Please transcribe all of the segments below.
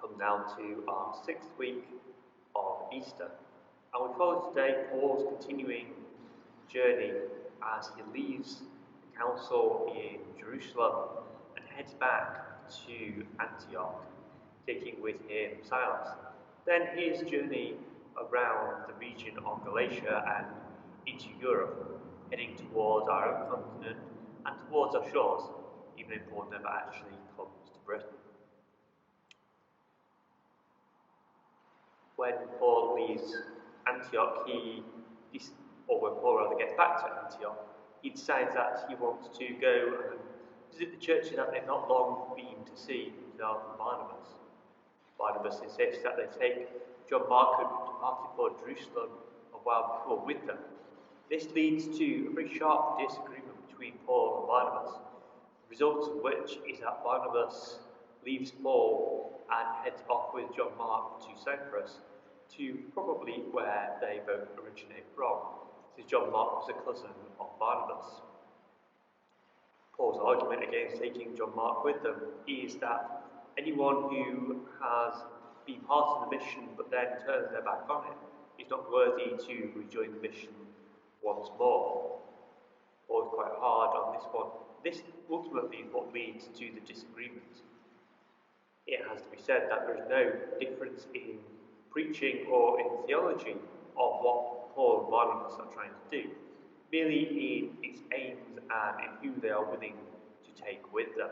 come now to our sixth week of Easter. And we follow today Paul's continuing journey as he leaves the council in Jerusalem and heads back to Antioch, taking with him Silas. Then his journey around the region of Galatia and into Europe, heading towards our own continent and towards our shores, even if Paul never actually comes to Britain. When Paul leaves Antioch, when Paul rather gets back to Antioch, he decides that he wants to go and visit the churches that they've not long been to see, himself and Barnabas. Barnabas insists that they take John Mark, who departed for Jerusalem a while before, with them. This leads to a very sharp disagreement between Paul and Barnabas, the result of which is that Barnabas leaves Paul and heads off with John Mark to Cyprus, to probably where they both originate from, since John Mark was a cousin of Barnabas. Paul's argument against taking John Mark with them is that anyone who has been part of the mission but then turns their back on it is not worthy to rejoin the mission once more. Paul is quite hard on this one. This ultimately is what leads to the disagreement. It has to be said that there is no difference in preaching or in theology of what Paul and Barnabas are trying to do, merely in its aims and in who they are willing to take with them.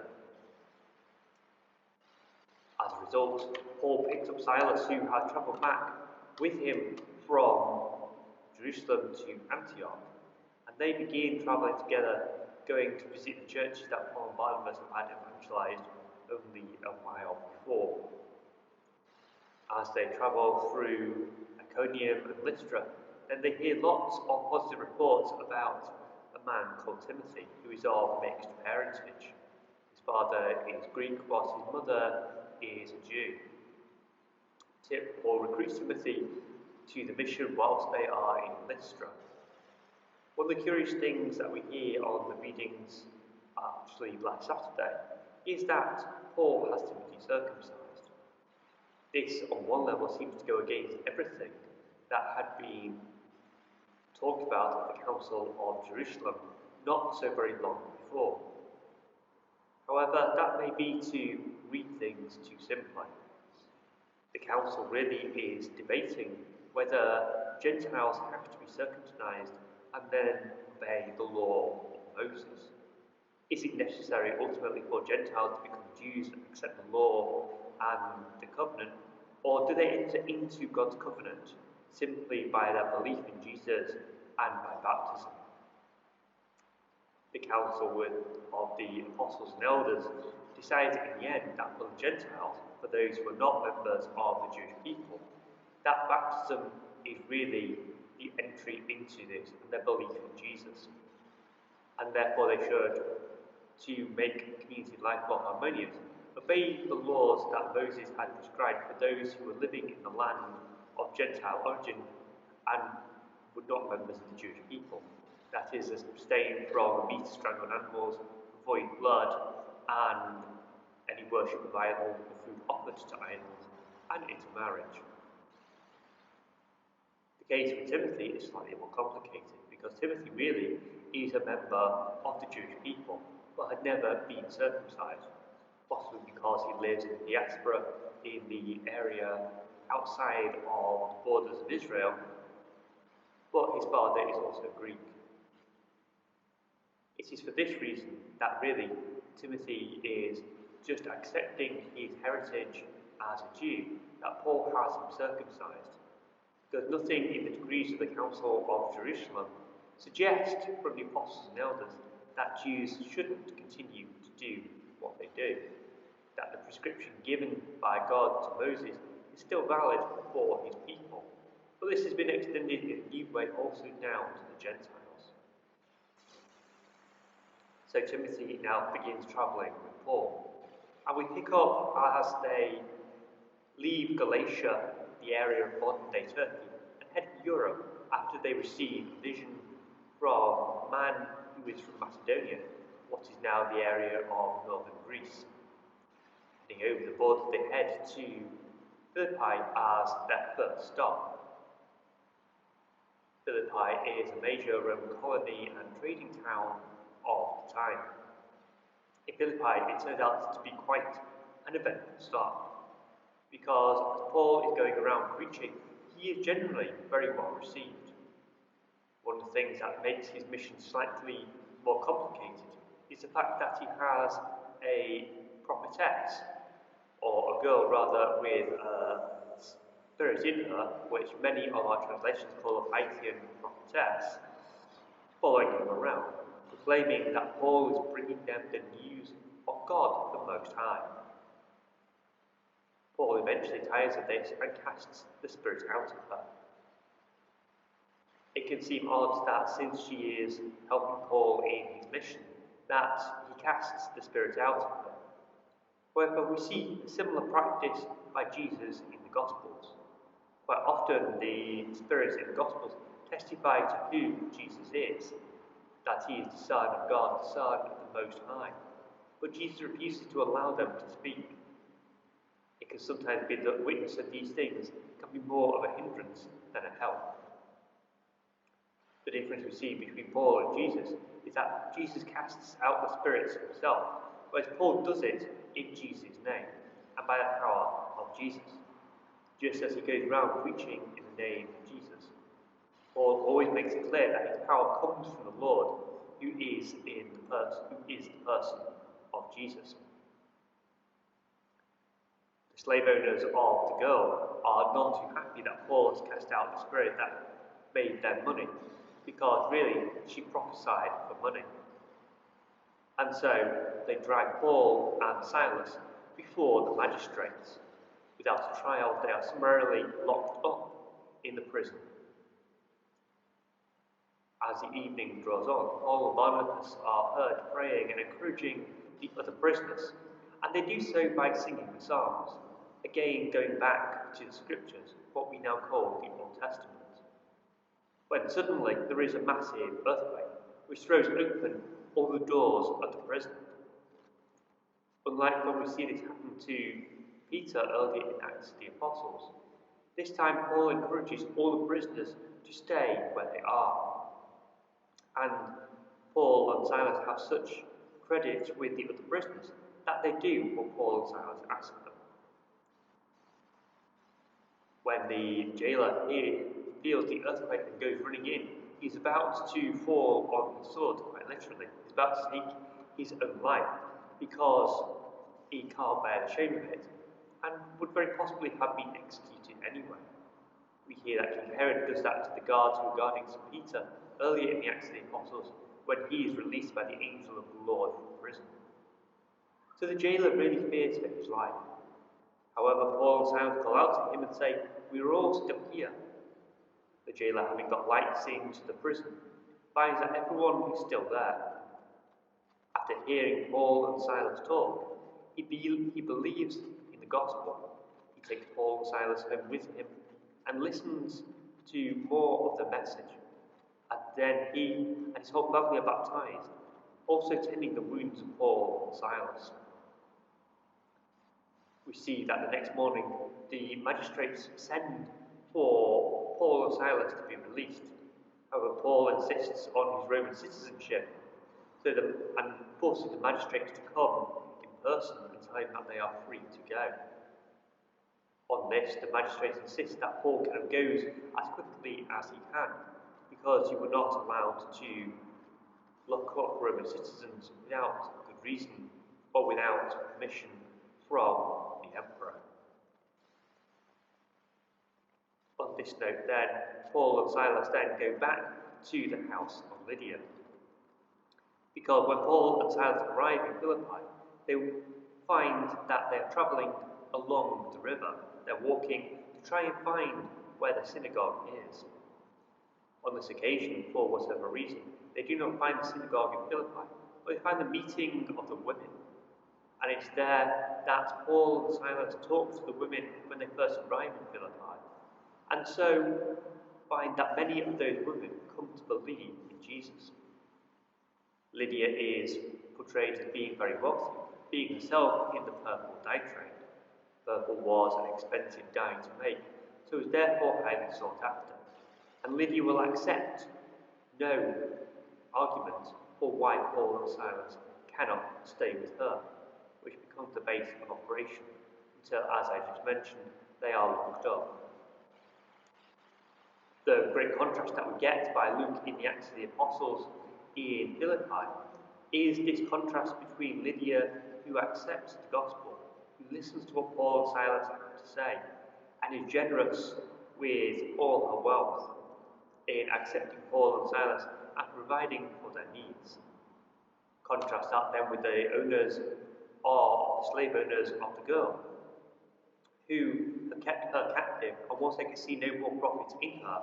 As a result, Paul picks up Silas, who had travelled back with him from Jerusalem to Antioch, and they begin travelling together, going to visit the churches that Paul and Barnabas had evangelized only a while before. As they travel through Iconium and Lystra, then they hear lots of positive reports about a man called Timothy, who is of mixed parentage. His father is Greek, whilst his mother is a Jew. Paul recruits Timothy to the mission whilst they are in Lystra. One of the curious things that we hear on the readings, actually last Saturday, is that Paul has Timothy circumcised. This, on one level, seems to go against everything that had been talked about at the Council of Jerusalem not so very long before. However, that may be to read things too simply. The Council really is debating whether Gentiles have to be circumcised and then obey the law of Moses. Is it necessary ultimately for Gentiles to become Jews and accept the law and the covenant, or do they enter into God's covenant simply by their belief in Jesus and by baptism? The council of the apostles and elders decided in the end that for the Gentiles, for those who are not members of the Jewish people, that baptism is really the entry into this and their belief in Jesus. And therefore they should, to make community life more harmonious, obey the laws that Moses had prescribed for those who were living in the land of Gentile origin and were not members of the Jewish people. That is, abstain from meat, strangled animals, avoid blood, and any worship of idols or food offered to idols, and intermarriage. The case with Timothy is slightly more complicated, because Timothy really is a member of the Jewish people, but had never been circumcised, possibly because he lives in the diaspora in the area outside of the borders of Israel, but his father is also Greek. It is for this reason that really Timothy is just accepting his heritage as a Jew, that Paul has him circumcised, because nothing in the decrees of the Council of Jerusalem suggests from the apostles and elders that Jews shouldn't continue to do what they do, that the prescription given by God to Moses is still valid for his people. But this has been extended in a new way also now to the Gentiles. So Timothy now begins travelling with Paul. And we pick up as they leave Galatia, the area of modern-day Turkey, and head to Europe after they receive a vision from a man who is from Macedonia, what is now the area of northern Greece. Heading over the border, they head to Philippi as their first stop. Philippi is a major Roman colony and trading town of the time. In Philippi, it turned out to be quite an eventful start, because as Paul is going around preaching, he is generally very well received. One of the things that makes his mission slightly more complicated is the fact that he has a prophetess, or a girl rather, with a spirit in her, which many of our translations call a Pythian prophetess, following him around, proclaiming that Paul is bringing them the news of God the Most High. Paul eventually tires of this and casts the spirit out of her. It can seem odd that since she is helping Paul in his mission, that he casts the spirit out of her. However, we see a similar practice by Jesus in the Gospels. Quite often the spirits in the Gospels testify to who Jesus is, that he is the Son of God, the Son of the Most High. But Jesus refuses to allow them to speak. It can sometimes be that witness of these things can be more of a hindrance than a help. The difference we see between Paul and Jesus is that Jesus casts out the spirits himself, whereas Paul does it in Jesus' name and by the power of Jesus, just as he goes around preaching in the name of Jesus. Paul always makes it clear that his power comes from the Lord, who is the person of Jesus. The slave owners of the girl are none too happy that Paul has cast out the spirit that made them money, because really she prophesied for money. And so they drag Paul and Silas before the magistrates. Without a trial, they are summarily locked up in the prison. As the evening draws on, Paul and Barnabas are heard praying and encouraging the other prisoners, and they do so by singing the Psalms, again going back to the Scriptures, what we now call the Old Testament. When suddenly there is a massive earthquake, which throws open all the doors of the prison. Unlike when we see this happen to Peter earlier in Acts of the Apostles, this time Paul encourages all the prisoners to stay where they are. And Paul and Silas have such credit with the other prisoners that they do what Paul and Silas ask them. When the jailer feels the earthquake and goes running in, he's about to fall on his sword, quite literally. He's about to take his own life because he can't bear the shame of it and would very possibly have been executed anyway. We hear that King Herod does that to the guards who are guarding St. Peter earlier in the Acts of the Apostles when he is released by the angel of the Lord from prison. So the jailer really fears for his life. However, Paul and Silas call out to him and say, "We are all still here." The jailer, having got lights into the prison, finds that everyone is still there. After hearing Paul and Silas talk, he believes in the gospel. He takes Paul and Silas home with him and listens to more of the message. And then he and his whole family are baptized, also tending the wounds of Paul and Silas. We see that the next morning the magistrates send for Paul and Silas to be released. However, Paul insists on his Roman citizenship and forces the magistrates to come in person and tell him that they are free to go. On this, the magistrates insist that Paul kind of goes as quickly as he can, because you were not allowed to lock up Roman citizens without good reason or without permission from the emperor. On this note then, Paul and Silas then go back to the house of Lydia. Because when Paul and Silas arrive in Philippi, they find that they're travelling along the river. They're walking to try and find where the synagogue is. On this occasion, for whatever reason, they do not find the synagogue in Philippi, but they find the meeting of the women. And it's there that Paul and Silas talk to the women when they first arrive in Philippi, and so find that many of those women come to believe in Jesus. Lydia is portrayed as being very wealthy, being herself in the purple dye trade. Purple was an expensive dye to make, so it was therefore highly sought after. And Lydia will accept no argument for why Paul and Silas cannot stay with her, which becomes the base of operation until, as I just mentioned, they are locked up. The great contrast that we get by Luke in the Acts of the Apostles in Philippi is this contrast between Lydia, who accepts the gospel, who listens to what Paul and Silas have to say, and is generous with all her wealth in accepting Paul and Silas and providing for their needs. Contrast that then with the owners or slave owners of the girl, who have kept her captive, and once they can see no more profit in her,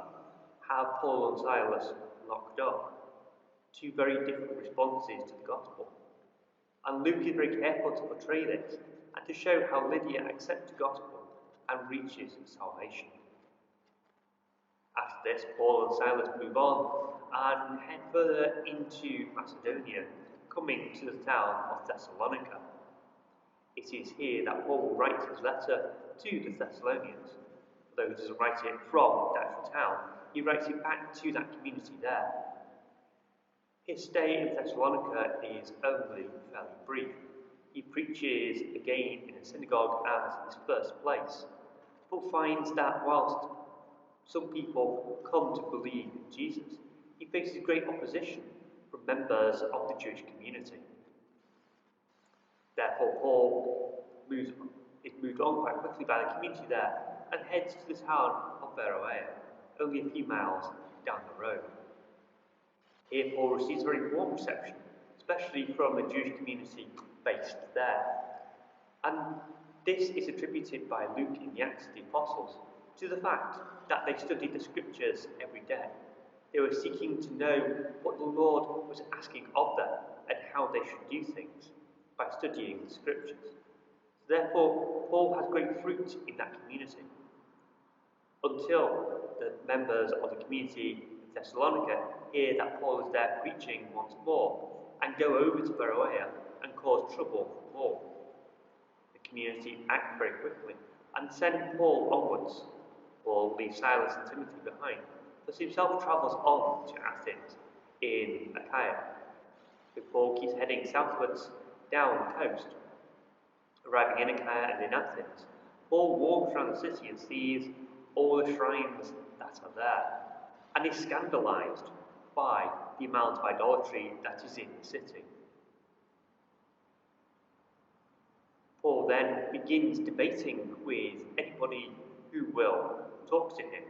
have Paul and Silas locked up. Two very different responses to the gospel. And Luke is very careful to portray this and to show how Lydia accepts the gospel and reaches salvation. After this, Paul and Silas move on and head further into Macedonia, coming to the town of Thessalonica. It is here that Paul will write his letter to the Thessalonians. Though he doesn't write it from the actual town, he writes it back to that community there. His stay in Thessalonica is only fairly brief. He preaches again in a synagogue as his first place, but finds that whilst some people come to believe in Jesus, he faces great opposition from members of the Jewish community. Therefore, Paul is moved on quite quickly by the community there and heads to the town of Beroea, only a few miles down the road. Here Paul receives a very warm reception, especially from the Jewish community based there. And this is attributed by Luke in the Acts of the Apostles to the fact that they studied the scriptures every day. They were seeking to know what the Lord was asking of them and how they should do things by studying the scriptures. Therefore, Paul has great fruit in that community until the members of the community in Thessalonica hear that Paul is there preaching once more and go over to Beroea and cause trouble for Paul. The community act very quickly and send Paul onwards. Paul leaves Silas and Timothy behind, but himself travels on to Athens in Achaia. So Paul keeps heading southwards down the coast. Arriving in Achaia and in Athens, Paul walks around the city and sees all the shrines that are there, and is scandalized by the amount of idolatry that is in the city. Paul then begins debating with anybody who will talk to him.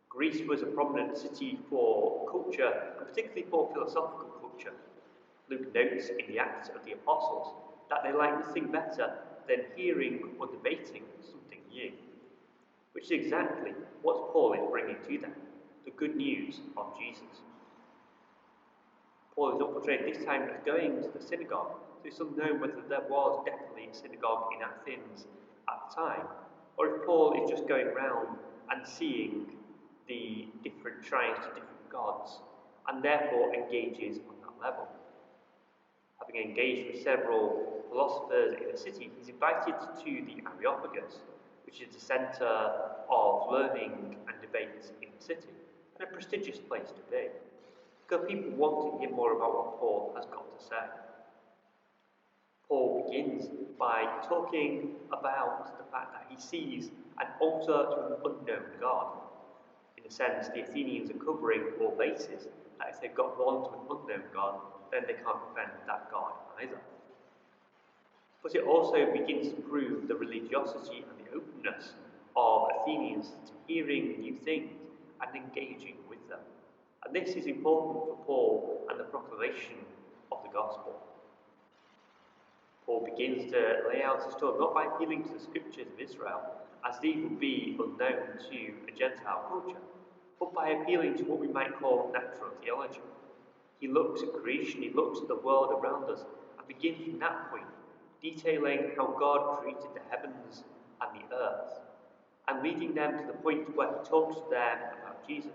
Greece was a prominent city for culture, and particularly for philosophical culture. Luke notes in the Acts of the Apostles that they like nothing better than hearing or debating something new, which is exactly what Paul is bringing to them, the good news of Jesus. Paul is not portrayed this time as going to the synagogue, so it's unknown whether there was definitely a synagogue in Athens at the time, or if Paul is just going around and seeing the different shrines to different gods, and therefore engages on that level. Having engaged with several philosophers in the city, he's invited to the Areopagus, which is the centre of learning and debate in the city, and a prestigious place to be, because people want to hear more about what Paul has got to say. Paul begins by talking about the fact that he sees an altar to an unknown God. In a sense, the Athenians are covering all bases, that if they've got one to an unknown God, then they can't defend that God either. But it also begins to prove the religiosity and the openness of Athenians to hearing new things and engaging with them. And this is important for Paul and the proclamation of the gospel. Paul begins to lay out his talk not by appealing to the scriptures of Israel, as these would be unknown to a Gentile culture, but by appealing to what we might call natural theology. He looks at creation, he looks at the world around us, and begins from that point, detailing how God created the heavens and the earth, and leading them to the point where he talks to them about Jesus,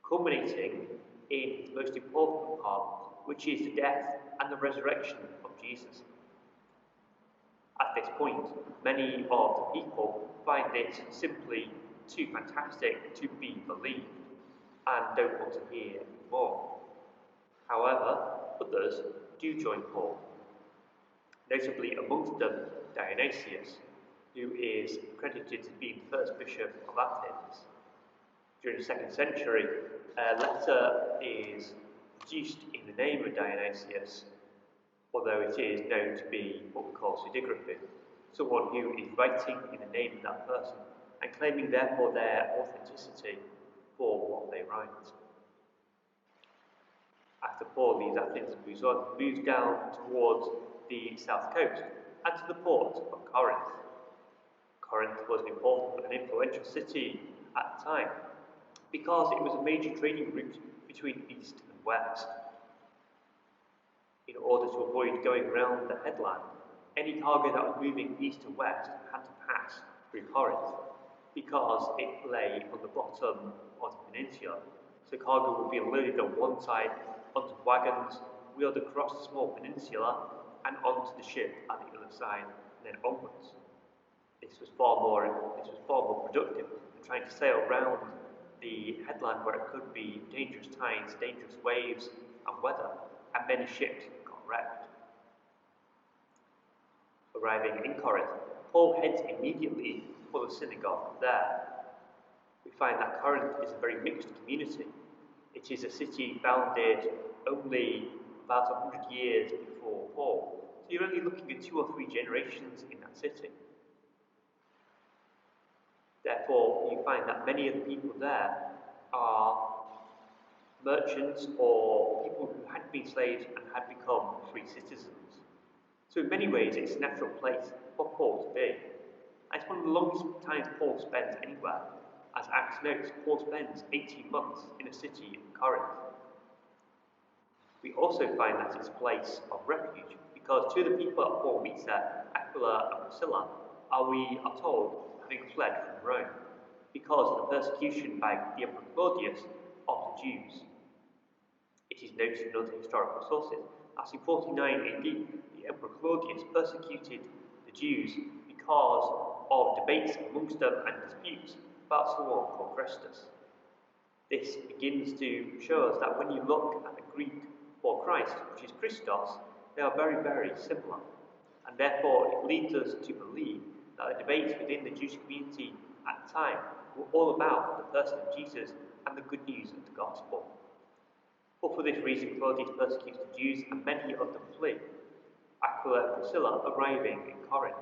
culminating in the most important part, which is the death and the resurrection of Jesus. At this point, many of the people find it simply too fantastic to be believed and don't want to hear more. However, others do join Paul, notably amongst them Dionysius, who is credited as being the first bishop of Athens. During the 2nd century, a letter is produced in the name of Dionysius, although it is known to be what we call pseudegraphy, someone who is writing in the name of that person and claiming therefore their authenticity for what they write. After Paul leaves Athens and moves on, he moves down towards the south coast and to the port of Corinth. Corinth was an important and influential city at the time because it was a major trading route between east and west. In order to avoid going around the headland, any cargo that was moving east to west had to pass through Corinth because it lay on the bottom of the peninsula. So cargo would be unloaded on one side onto wagons, wheeled across the small peninsula and onto the ship at the other side and then onwards. This was far more productive than trying to sail round the headland where it could be dangerous tides, dangerous waves and weather, and many ships got wrecked. Arriving in Corinth, Paul heads immediately for the synagogue there. We find that Corinth is a very mixed community. It is a city founded only about 100 years before Paul, so you're only looking at 2 or 3 generations in that city. Therefore, you find that many of the people there are merchants or people who had been slaves and had become free citizens. So in many ways, it's a natural place for Paul to be. And it's one of the longest times Paul spends anywhere. As Acts notes, Paul spends 18 months in a city in Corinth. We also find that it's a place of refuge, because 2 of the people that Paul meets there, Aquila and Priscilla, we are told, having fled from Rome, because of the persecution by the Emperor Claudius of the Jews. It is noted in other historical sources that in 49 AD, the Emperor Claudius persecuted the Jews because of debates amongst them and disputes about someone called Christus. This begins to show us that when you look at the Greek for Christ, which is Christos, they are very, very similar. And therefore it leads us to believe that the debates within the Jewish community at the time were all about the person of Jesus and the good news of the gospel. But for this reason, Claudius persecutes the Jews and many of them flee, Aquila and Priscilla arriving in Corinth.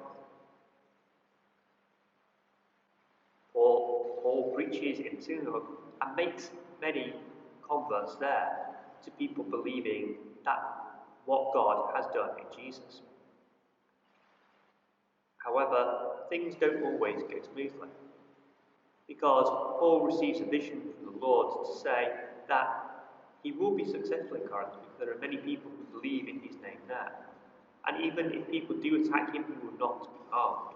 Paul preaches in the synagogue and makes many converts there to people believing that what God has done in Jesus. However, things don't always go smoothly, because Paul receives a vision from the Lord to say that he will be successful in Corinth because there are many people who believe in his name there. And even if people do attack him, he will not be harmed.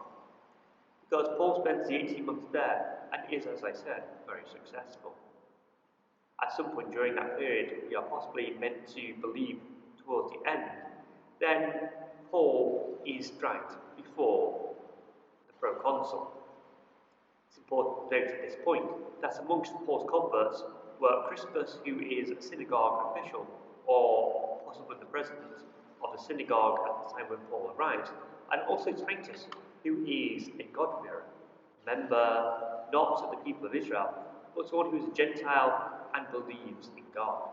Because Paul spends the 18 months there and is, as I said, very successful. At some point during that period, we are possibly meant to believe towards the end, then Paul is dragged before the proconsul. It's important to note at this point that amongst Paul's converts were Crispus, who is a synagogue official, or possibly the president of the synagogue at the time when Paul arrives, and also Titus, who is a God-fearer, member not of the people of Israel, but someone who is a Gentile and believes in God.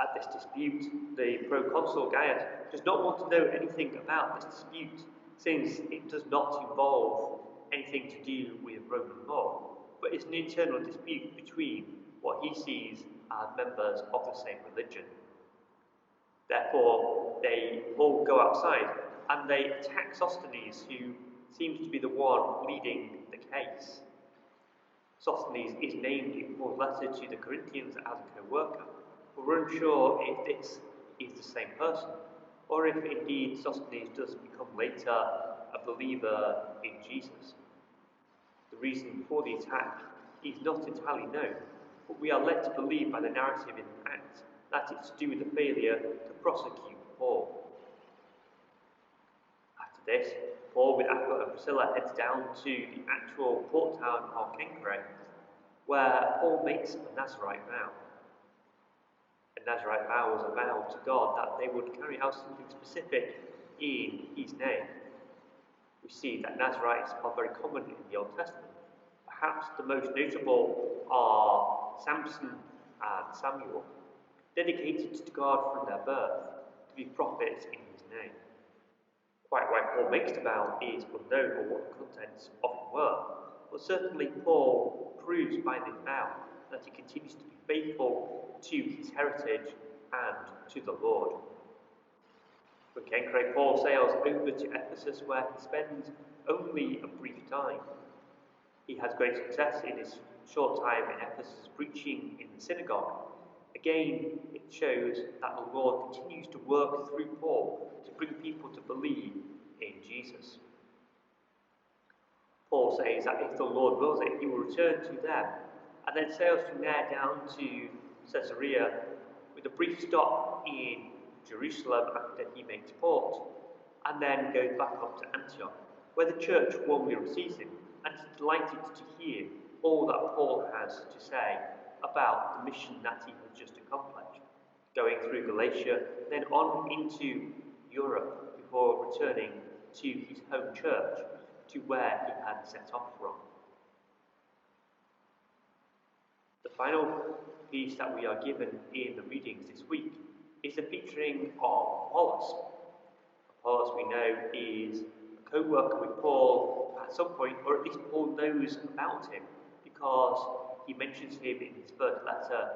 At this dispute, the proconsul Gaius does not want to know anything about this dispute, since it does not involve anything to do with Roman law, but it's an internal dispute between what he sees as members of the same religion. Therefore, they all go outside and they attack Sosthenes, who seems to be the one leading the case. Sosthenes is named in Paul's letter to the Corinthians as a co-worker, but we're unsure if this is the same person, or if indeed Sosthenes does become later a believer in Jesus. The reason for the attack is not entirely known, but we are led to believe by the narrative in Acts that it's to do with the failure to prosecute Paul. This, Paul with Aquila and Priscilla heads down to the actual port town of Cenchreae, where Paul makes a Nazarite vow. A Nazarite vow was a vow to God that they would carry out something specific in his name. We see that Nazarites are very common in the Old Testament. Perhaps the most notable are Samson and Samuel, dedicated to God from their birth, to be prophets in his name. Quite why Paul makes the vow is unknown or what the contents of it were, but certainly Paul proves by this vow that he continues to be faithful to his heritage and to the Lord. From Cenchreae, Paul sails over to Ephesus, where he spends only a brief time. He has great success in his short time in Ephesus preaching in the synagogue. Again, it shows that the Lord continues to work through Paul to bring people to believe in Jesus. Paul says that if the Lord wills it, he will return to them, and then sails from there down to Caesarea with a brief stop in Jerusalem after he makes port, and then goes back up to Antioch, where the church warmly receives him and is delighted to hear all that Paul has to say about the mission that he has just accomplished, going through Galatia, then on into Europe before returning to his home church, to where he had set off from. The final piece that we are given in the readings this week is the featuring of Apollos. Apollos, we know, is a co-worker with Paul at some point, or at least Paul knows about him because he mentions him in his first letter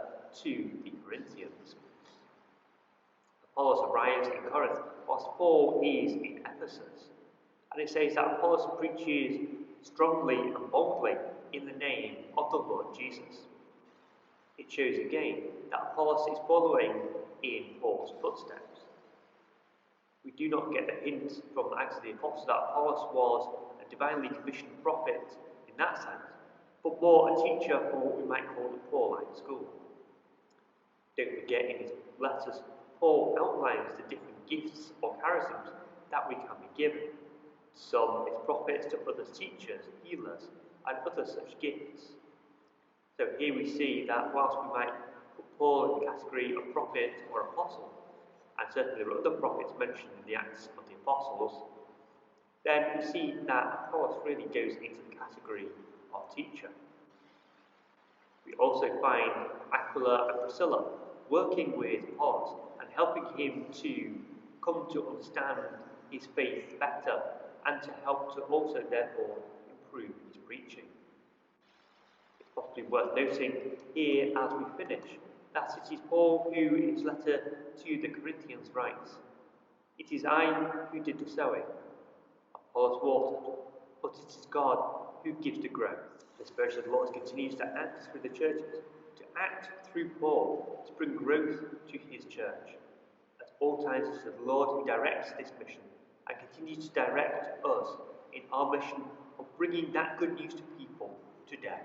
to the Corinthians. Apollos arrives in Corinth whilst Paul is in Ephesus, and it says that Apollos preaches strongly and boldly in the name of the Lord Jesus. It shows again that Apollos is following in Paul's footsteps. We do not get the hint from Acts of the Apostles that Apollos was a divinely commissioned prophet in that sense, but more a teacher for what we might call the Pauline school. Don't forget, in his letters, Paul outlines the different gifts or charisms that we can be given. Some as prophets, to others teachers, healers, and other such gifts. So here we see that whilst we might put Paul in the category of prophet or apostle, and certainly there are other prophets mentioned in the Acts of the Apostles, then we see that Apollos really goes into the category of teacher. We also find Aquila and Priscilla working with Apollos and helping him to come to understand his faith better and to help to also therefore improve his preaching. It's possibly worth noting here as we finish that it is Paul who in his letter to the Corinthians writes, "It is I who did the sowing, Apollos watered, but it is God who gives the growth." The Spirit of the Lord continues to act through the churches, to act through Paul, to bring growth to his church. At all times it is the Lord who directs this mission and continues to direct us in our mission of bringing that good news to people today.